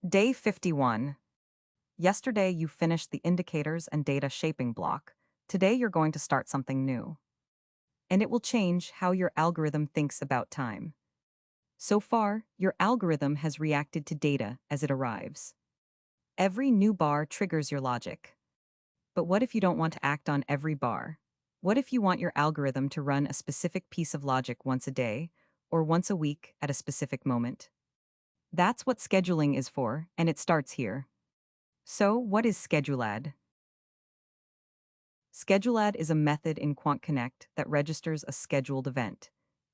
Day 51. Yesterday you finished the indicators and data shaping block. Today you're going to start something new. And it will change how your algorithm thinks about time. So far, your algorithm has reacted to data as it arrives. Every new bar triggers your logic. But what if you don't want to act on every bar? What if you want your algorithm to run a specific piece of logic once a day, or once a week at a specific moment? That's what scheduling is for, and it starts here. So, what is Schedule.Add? Schedule.Add is a method in QuantConnect that registers a scheduled event.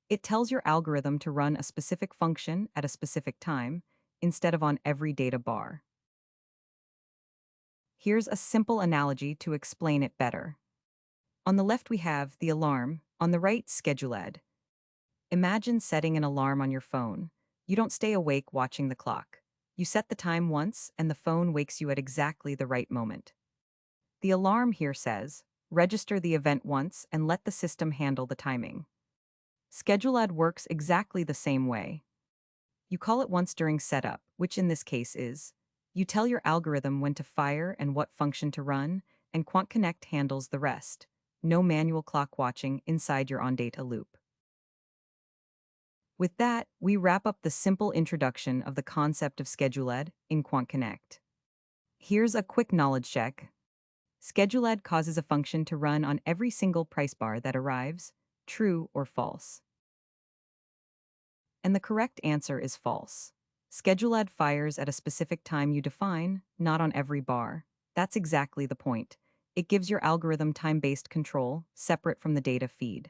It tells your algorithm to run a specific function at a specific time, instead of on every data bar. Here's a simple analogy to explain it better. On the left we have the alarm, on the right Schedule.Add. Imagine setting an alarm on your phone. You don't stay awake watching the clock. You set the time once and the phone wakes you at exactly the right moment. The alarm here says, register the event once and let the system handle the timing. Schedule.Add works exactly the same way. You call it once during setup, which in this case is, you tell your algorithm when to fire and what function to run, and QuantConnect handles the rest. No manual clock watching inside your on-data loop. With that, we wrap up the simple introduction of the concept of Schedule.Add in QuantConnect. Here's a quick knowledge check. Schedule.Add causes a function to run on every single price bar that arrives, true or false. And the correct answer is false. Schedule.Add fires at a specific time you define, not on every bar. That's exactly the point. It gives your algorithm time-based control, separate from the data feed.